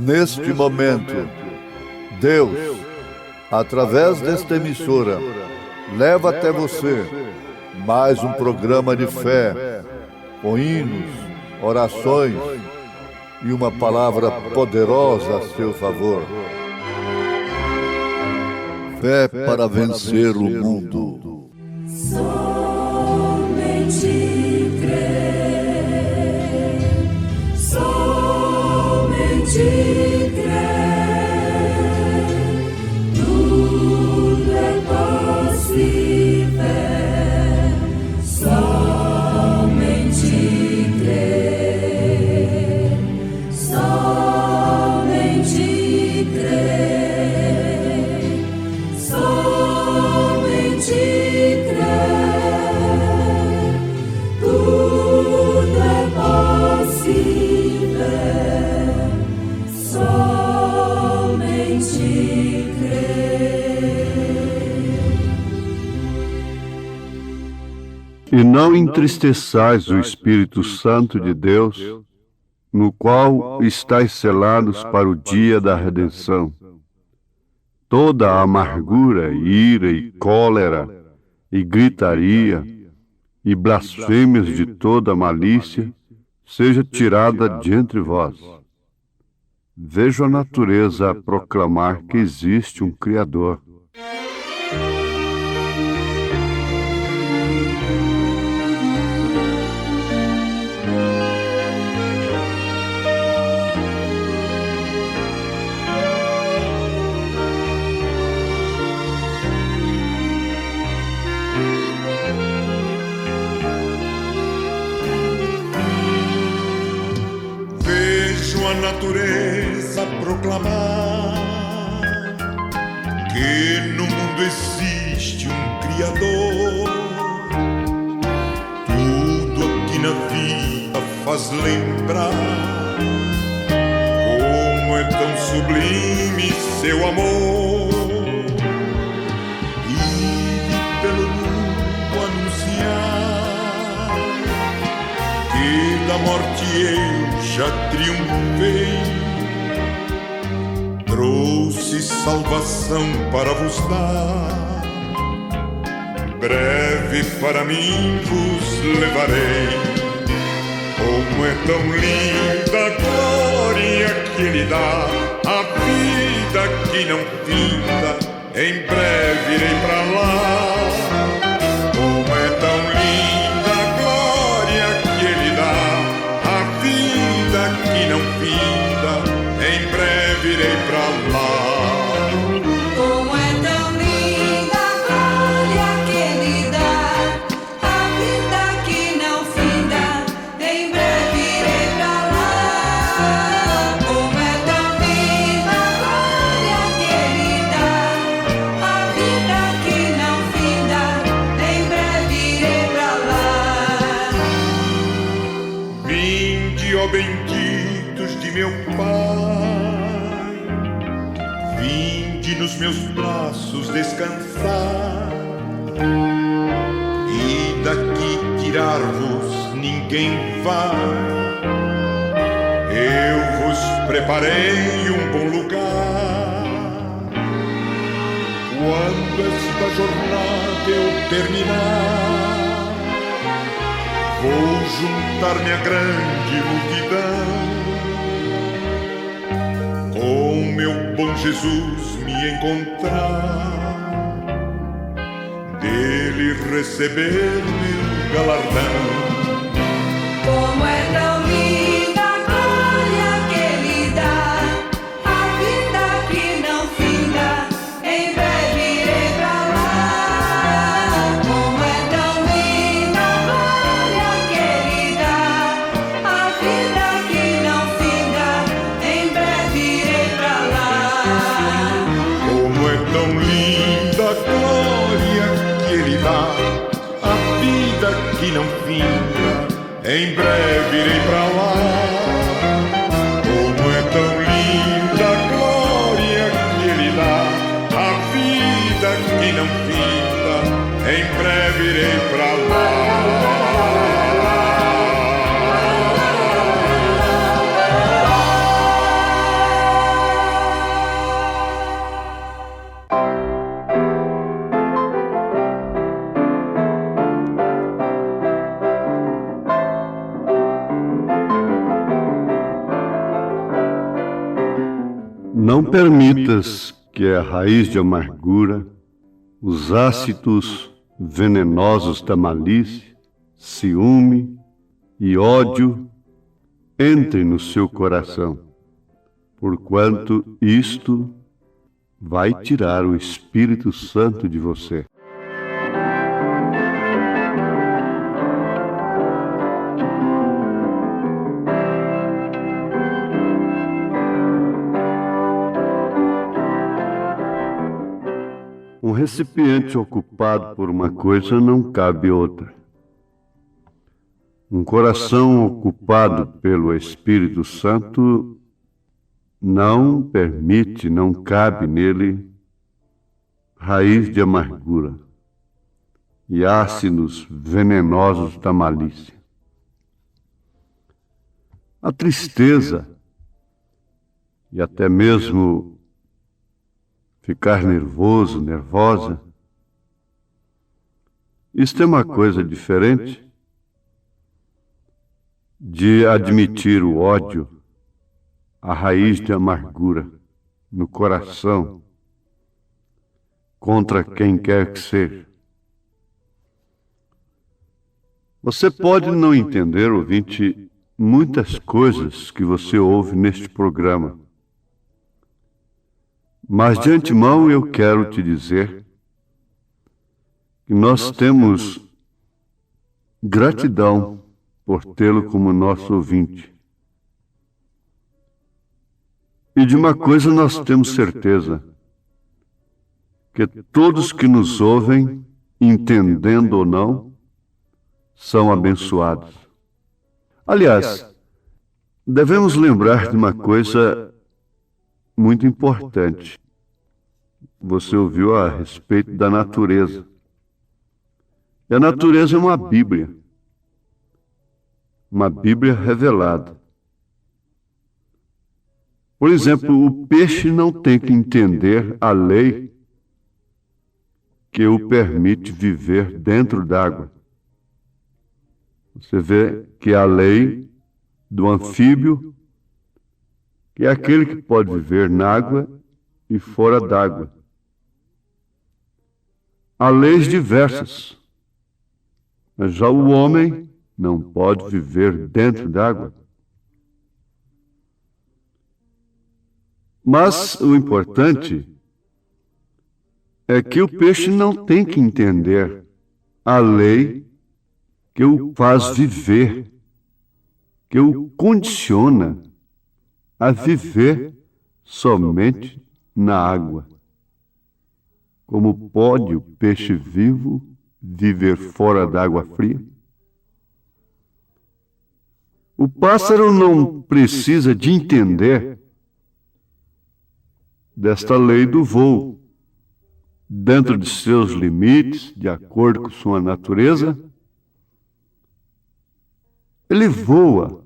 Neste momento, Deus, através desta emissora, leva até você mais um programa de fé, com hinos, orações e uma palavra poderosa a seu favor. Fé para vencer o mundo. Somente crer, somente crer, tudo é possível, somente crer, somente crer, somente crer, tudo é possível, somente crer. E não entristeçais o Espírito Santo de Deus, no qual estáis selados para o dia da redenção. Toda a amargura, ira e cólera, e gritaria, e blasfêmias de toda malícia, seja tirada de entre vós. Vejo a natureza a proclamar que existe um Criador. Vejo a natureza proclamar que no mundo existe um Criador. Tudo aqui na vida faz lembrar como é tão sublime seu amor. E pelo mundo anunciar que da morte eu já triunfei, trouxe salvação para vos dar, breve para mim vos levarei. Como é tão linda a glória que Ele dá, a vida que não finda, em breve irei pra lá. Como é tão linda a glória que Ele dá, a vida que não finda, em breve irei pra lá. Como é tão linda a glória que Ele dá, a vida que não finda, em breve irei pra lá. Como é tão linda a glória que Ele dá, a vida que não finda, em breve irei pra lá. Vinde, ó benditos de meu Pai, vinde nos meus braços descansar, e daqui tirar-vos ninguém vai. Eu vos preparei um bom lugar. Quando esta jornada eu terminar, vou juntar-me à grande multidão, com meu bom Jesus me encontrar, dele receber meu galardão. Como é tão linda a glória que Ele dá, a vida que não finda, em breve irei pra lá. Como é tão linda a glória que Ele dá, a vida que não finda, em breve irei pra lá. Como é tão linda a glória que Ele dá, a vida que não finda, em breve irei pra lá. Como é tão linda a glória que Ele dá, a vida que não finda, em breve irei pra lá. Não permitas que a raiz de amargura, os ácidos venenosos da malícia, ciúme e ódio entrem no seu coração, porquanto isto vai tirar o Espírito Santo de você. Um recipiente ocupado por uma coisa não cabe outra. Um coração ocupado pelo Espírito Santo não permite, não cabe nele raiz de amargura e ácidos venenosos da malícia. A tristeza e até mesmo ficar nervoso, nervosa, isto é uma coisa diferente de admitir o ódio, a raiz de amargura no coração contra quem quer que seja. Você pode não entender, ouvinte, muitas coisas que você ouve neste programa. Mas de antemão eu quero te dizer que nós temos gratidão por tê-lo como nosso ouvinte. E de uma coisa nós temos certeza, que todos que nos ouvem, entendendo ou não, são abençoados. Aliás, devemos lembrar de uma coisa muito importante. Você ouviu a respeito da natureza. E a natureza é uma Bíblia revelada. Por exemplo, o peixe não tem que entender a lei que o permite viver dentro d'água. Você vê que a lei do anfíbio, que é aquele que pode viver na água e fora d'água. Há leis diversas, mas já o homem não pode viver dentro d'água. Mas o importante é que o peixe não tem que entender a lei que o faz viver, que o condiciona a viver somente na água. Como pode o peixe vivo viver fora da água fria? O pássaro não precisa de entender desta lei do voo, dentro de seus limites, de acordo com sua natureza. Ele voa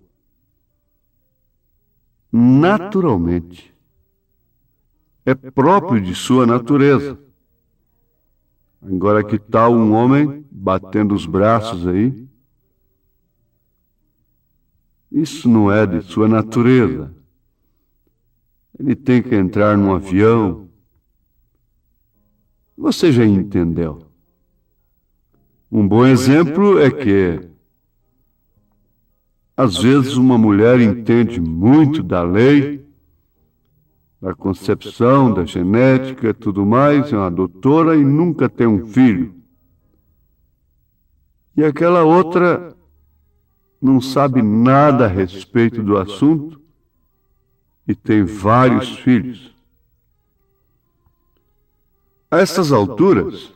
naturalmente. É próprio de sua natureza. Agora, que tal um homem batendo os braços aí? Isso não é de sua natureza. Ele tem que entrar num avião. Você já entendeu. Um bom exemplo é que, às vezes, uma mulher entende muito da lei, da concepção, da genética e tudo mais, é uma doutora e nunca tem um filho. E aquela outra não sabe nada a respeito do assunto e tem vários filhos. A essas alturas,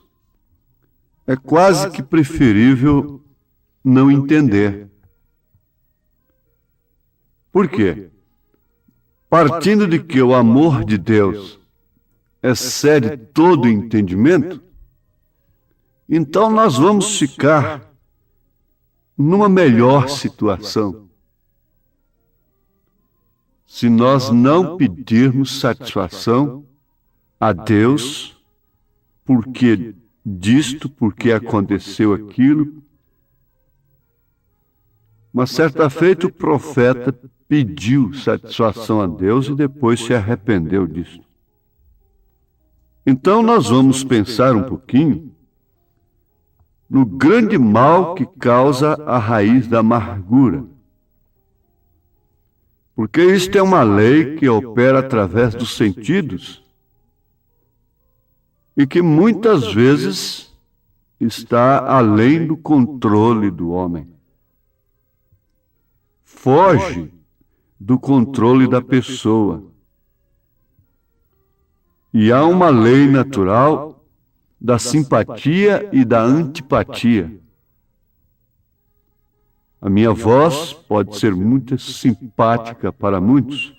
é quase que preferível não entender. Por quê? Partindo de que o amor de Deus excede todo entendimento, então nós vamos ficar numa melhor situação. Se nós não pedirmos satisfação a Deus, porque disto, porque aconteceu aquilo. Uma certa feita o profeta pediu satisfação a Deus e depois se arrependeu disso. Então nós vamos pensar um pouquinho no grande mal que causa a raiz da amargura. Porque isto é uma lei que opera através dos sentidos e que muitas vezes está além do controle do homem. Foge do controle da pessoa. E há uma lei natural da simpatia e da antipatia. A minha voz pode ser muito simpática para muitos,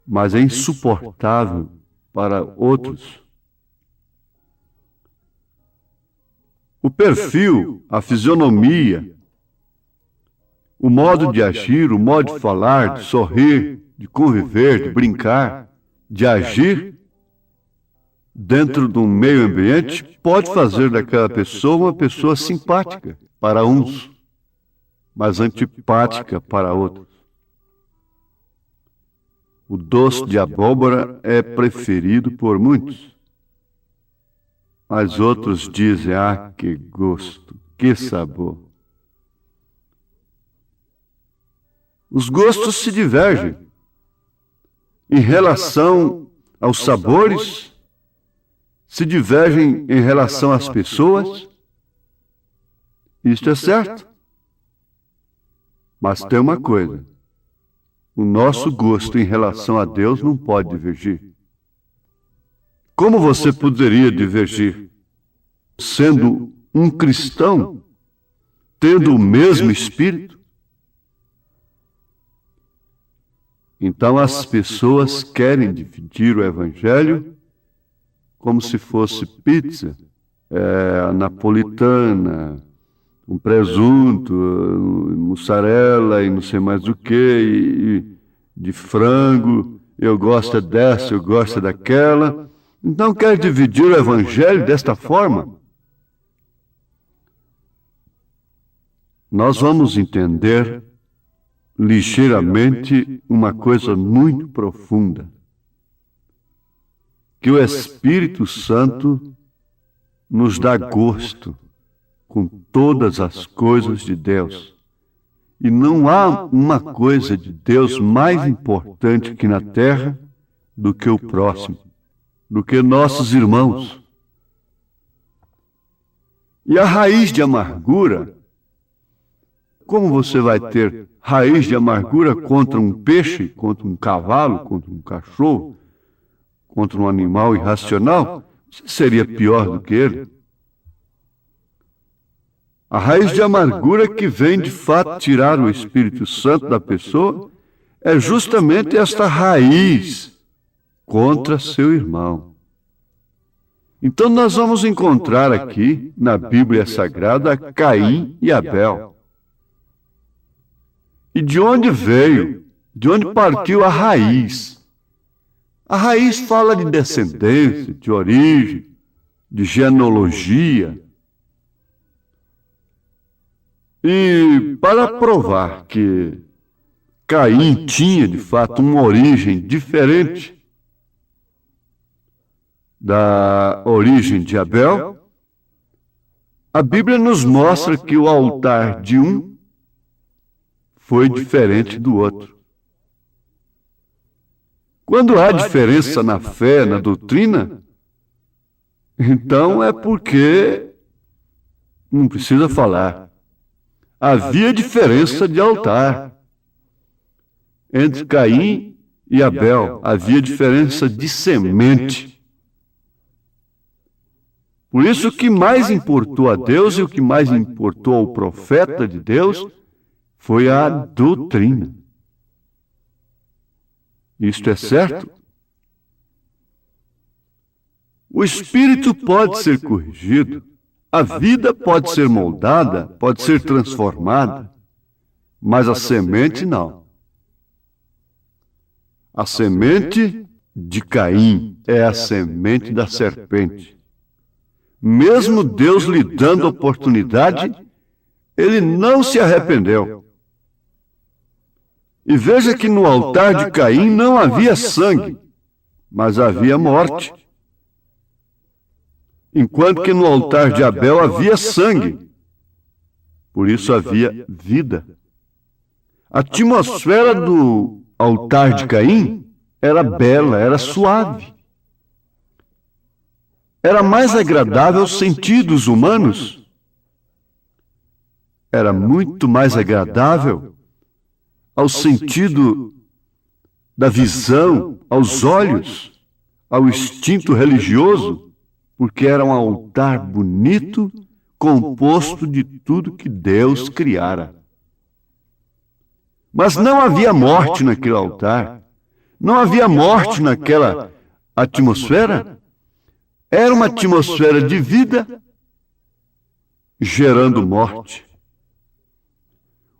mas é insuportável para outros. O perfil, a fisionomia, o modo de agir, o modo de falar, de sorrir, de conviver, de brincar, de agir dentro de um meio ambiente pode fazer daquela pessoa uma pessoa simpática para uns, mas antipática para outros. O doce de abóbora é preferido por muitos, mas outros dizem: ah, que gosto, que sabor. Os gostos se divergem em relação aos sabores, se divergem em relação às pessoas. Isto é certo. Mas tem uma coisa: o nosso gosto em relação a Deus não pode divergir. Como você poderia divergir? Sendo um cristão, tendo o mesmo Espírito? Então as pessoas querem dividir o Evangelho como se fosse pizza, napolitana, um presunto, mussarela e não sei mais o que, e de frango, eu gosto dessa, eu gosto daquela. Então quer dividir o Evangelho desta forma? Nós vamos entender ligeiramente uma coisa muito profunda, que o Espírito Santo nos dá gosto com todas as coisas de Deus. E não há uma coisa de Deus mais importante aqui na terra do que o próximo, do que nossos irmãos. E a raiz de amargura, como você vai ter raiz de amargura contra um peixe, contra um cavalo, contra um cachorro, contra um animal irracional? Você seria pior do que ele. A raiz de amargura que vem de fato tirar o Espírito Santo da pessoa é justamente esta raiz contra seu irmão. Então nós vamos encontrar aqui na Bíblia Sagrada Caim e Abel. E de onde veio, de onde partiu a raiz? A raiz fala de descendência, de origem, de genealogia. E para provar que Caim tinha, de fato, uma origem diferente da origem de Abel, a Bíblia nos mostra que o altar de um foi diferente do outro. Quando há diferença na fé, na doutrina, então é porque não precisa falar. Havia diferença de altar. Entre Caim e Abel havia diferença de semente. Por isso o que mais importou a Deus e o que mais importou ao profeta de Deus foi a doutrina. Isto é certo? O espírito pode ser corrigido, a vida pode ser moldada, pode ser transformada, mas a semente não. A semente de Caim é a semente da serpente. Mesmo Deus lhe dando oportunidade, ele não se arrependeu. E veja que no altar de Caim não havia sangue, mas havia morte. Enquanto que no altar de Abel havia sangue, por isso havia vida. A atmosfera do altar de Caim era bela, era suave. Era mais agradável aos sentidos humanos. Era muito mais agradável ao sentido da visão, aos olhos, ao instinto religioso, porque era um altar bonito, composto de tudo que Deus criara. Mas não havia morte naquele altar, não havia morte naquela atmosfera. Era uma atmosfera de vida gerando morte.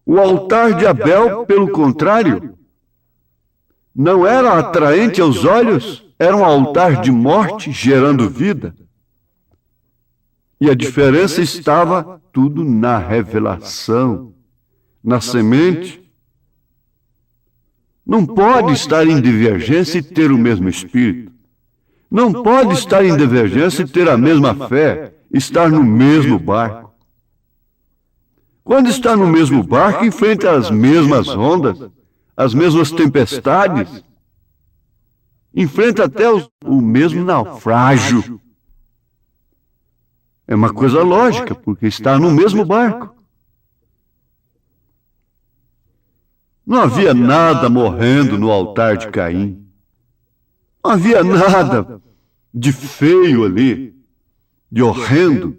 O altar de Abel, pelo contrário, não era atraente aos olhos, era um altar de morte gerando vida. E a diferença estava tudo na revelação, na semente. Não pode estar em divergência e ter o mesmo espírito. Não pode estar em divergência e ter a mesma fé, estar no mesmo barco. Quando está no mesmo barco, enfrenta as mesmas ondas, as mesmas tempestades, enfrenta até o mesmo naufrágio. É uma coisa lógica, porque está no mesmo barco. Não havia nada morrendo no altar de Caim. Não havia nada de feio ali, de horrendo.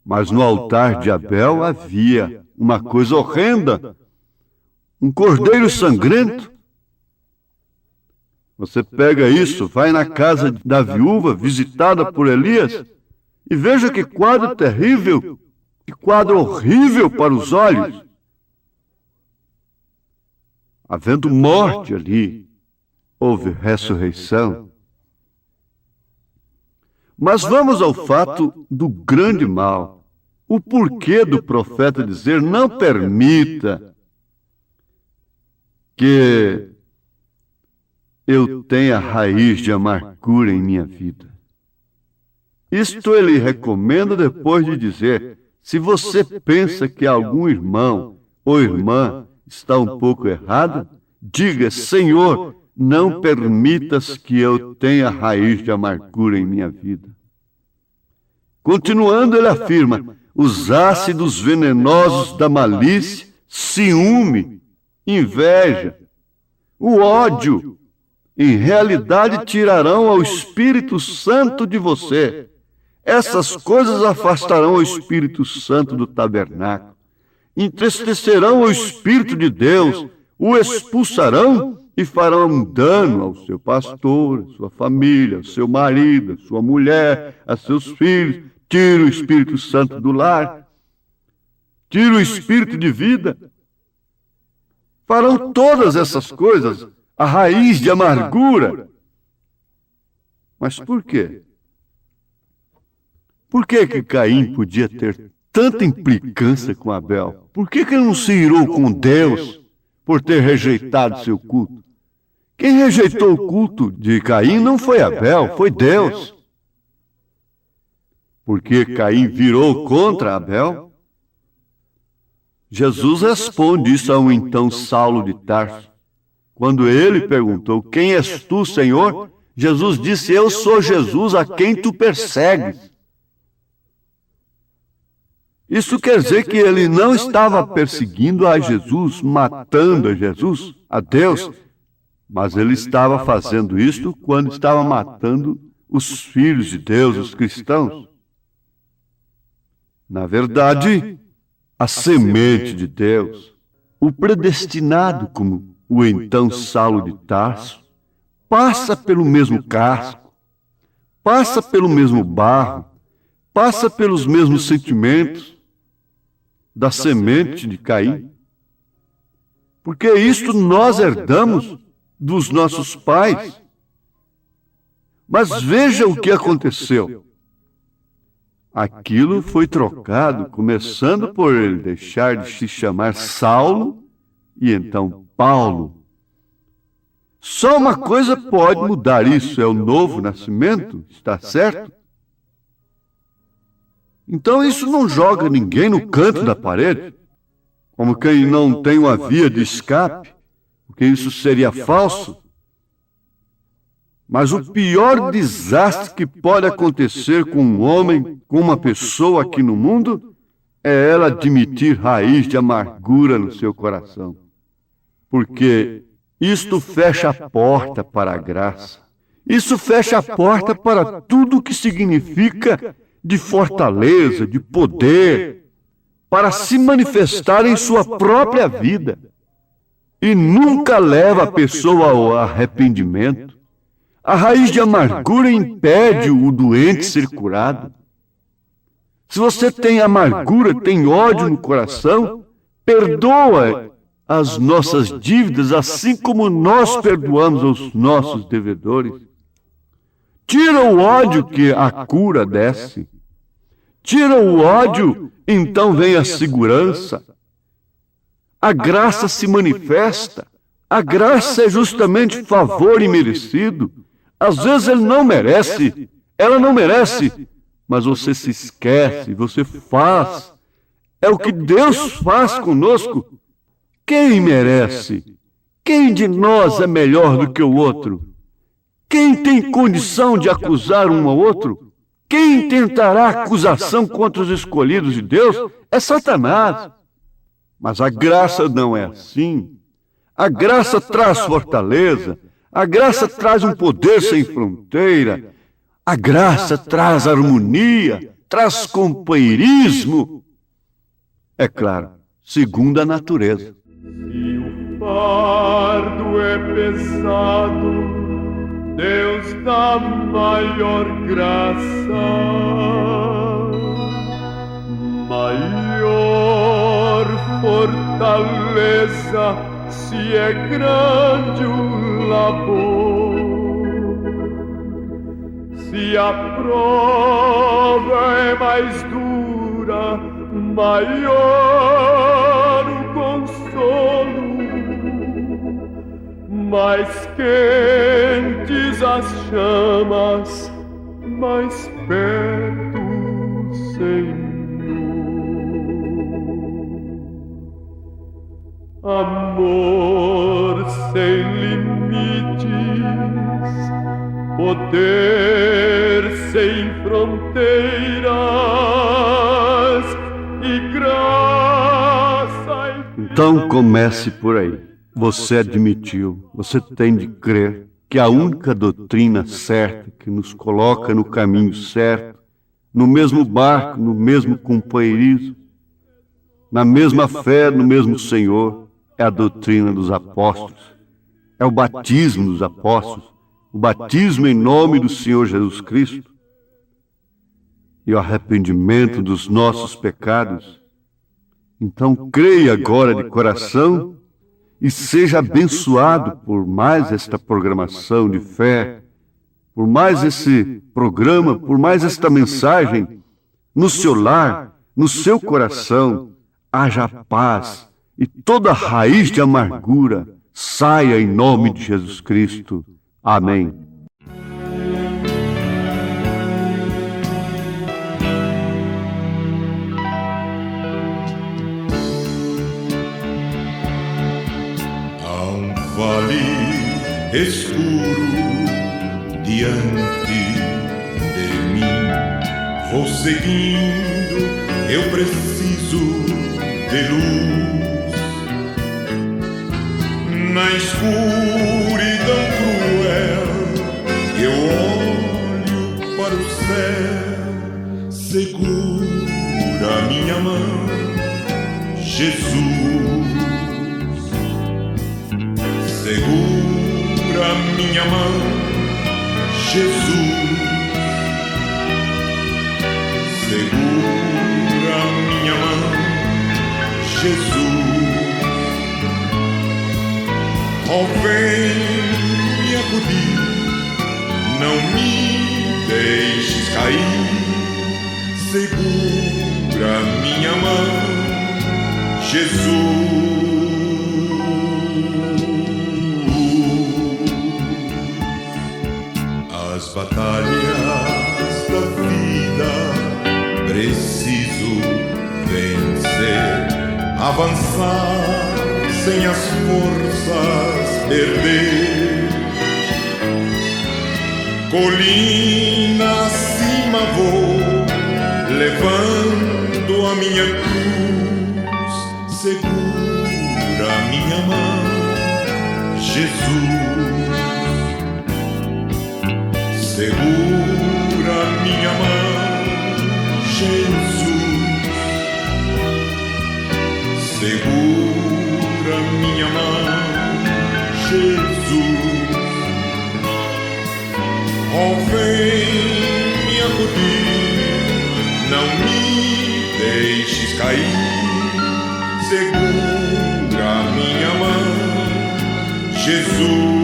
Mas no altar de Abel havia uma coisa horrenda, um cordeiro sangrento. Você pega isso, vai na casa da viúva visitada por Elias e veja que quadro terrível, que quadro horrível para os olhos. Havendo morte ali, houve ressurreição. Mas vamos ao fato do grande mal. O porquê do profeta dizer: não permita que eu tenha raiz de amargura em minha vida. Isto ele recomenda depois de dizer: se você pensa que algum irmão ou irmã está um pouco errado, diga: Senhor, não permitas que eu tenha raiz de amargura em minha vida. Continuando, ele afirma: os ácidos venenosos da malícia, ciúme, inveja, o ódio, em realidade tirarão ao Espírito Santo de você. Essas coisas afastarão o Espírito Santo do tabernáculo, entristecerão o Espírito de Deus, o expulsarão e farão um dano ao seu pastor, à sua família, ao seu marido, à sua mulher, a seus filhos. Tira o Espírito Santo do lar, tira o Espírito de vida. Farão todas essas coisas, a raiz de amargura. Mas por quê? Por que que Caim podia ter tanta implicância com Abel? Por que que ele não se irou com Deus por ter rejeitado seu culto? Quem rejeitou o culto de Caim não foi Abel, foi Deus. Porque Caim virou contra Abel? Jesus responde isso a um então Saulo de Tarso. Quando ele perguntou: quem és tu, Senhor? Jesus disse: eu sou Jesus a quem tu persegues. Isso quer dizer que ele não estava perseguindo a Jesus, matando a Jesus, a Deus, mas ele estava fazendo isto quando estava matando os filhos de Deus, os cristãos. Na verdade, a semente de Deus, o predestinado, como o então Saulo de Tarso, passa pelo mesmo casco, passa pelo mesmo barro, passa pelos mesmos sentimentos da semente de Caim. Porque isto nós herdamos dos nossos pais. Mas veja o que aconteceu. Aquilo foi trocado, começando por ele deixar de se chamar Saulo E então Paulo. Só uma coisa pode mudar isso, é o novo nascimento, está certo? Então isso não joga ninguém no canto da parede, como quem não tem uma via de escape, porque isso seria falso. Mas o pior desastre que pode acontecer com um homem, com uma pessoa aqui no mundo, é ela admitir raiz de amargura no seu coração. Porque isto fecha a porta para a graça. Isso fecha a porta para tudo o que significa de fortaleza, de poder, para se manifestar em sua própria vida. E nunca leva a pessoa ao arrependimento. A raiz de amargura impede o doente ser curado. Se você tem amargura, tem ódio no coração, perdoa as nossas dívidas, assim como nós perdoamos aos nossos devedores. Tira o ódio que a cura desce. Tira o ódio, então vem a segurança. A graça se manifesta. A graça é justamente favor imerecido. Às vezes ele não merece, ela não merece, mas você se esquece, você faz. É o que Deus faz conosco. Quem merece? Quem de nós é melhor do que o outro? Quem tem condição de acusar um ao outro? Quem tentará acusação contra os escolhidos de Deus é Satanás. Mas a graça não é assim. A graça traz fortaleza. A graça traz um poder sem fronteira. A graça traz harmonia, traz companheirismo. É claro, segundo a natureza. Se o fardo é pesado, Deus dá maior graça, maior fortaleza, se é grande o labor. Se a prova é mais dura, maior o consolo, mais quentes as chamas, mais perto o Senhor. Amor sem limites, poder sem fronteiras e graça. Então comece por aí. Você admitiu, você tem de crer que a única doutrina certa que nos coloca no caminho certo, no mesmo barco, no mesmo companheirismo, na mesma fé, no mesmo Senhor, é a doutrina dos apóstolos, é o batismo dos apóstolos, o batismo em nome do Senhor Jesus Cristo e o arrependimento dos nossos pecados. Então creia agora de coração e seja abençoado por mais esta programação de fé, por mais esse programa, por mais esta mensagem no seu lar, no seu coração. Haja paz e toda raiz de amargura saia em nome de Jesus Cristo. Amém. Há um vale escuro diante de mim. Vou seguindo, eu preciso de luz. Na escuridão cruel eu olho para o céu. Segura minha mão, Jesus. Segura minha mão, Jesus. Segura minha mão, Jesus. Oh, vem me acudir, não me deixes cair. Segura minha mão, Jesus. Nas batalhas da vida preciso vencer, avançar sem as forças perder. Colina acima vou, levando a minha cruz. Segura minha mão, Jesus. Segura minha mão, Jesus. Segura minha mão, Jesus. Oh, vem me acudir, não me deixes cair. Segura minha mão, Jesus.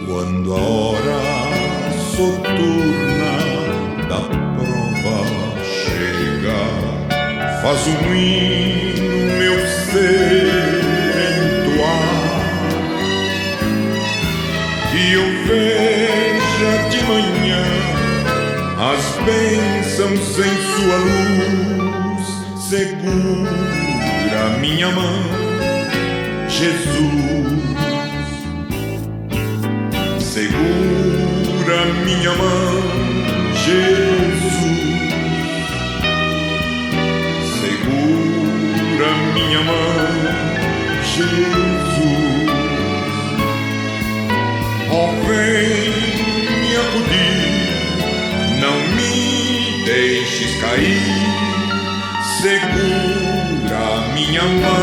Quando a hora soturna da prova chega, faz um hino meu ser entoar, que eu veja de manhã as bênçãos em sua luz. Segura minha mão, Jesus. Segura minha mão, Jesus. Segura minha mão, Jesus. Oh, vem me acudir, não me deixes cair. Segura minha mão,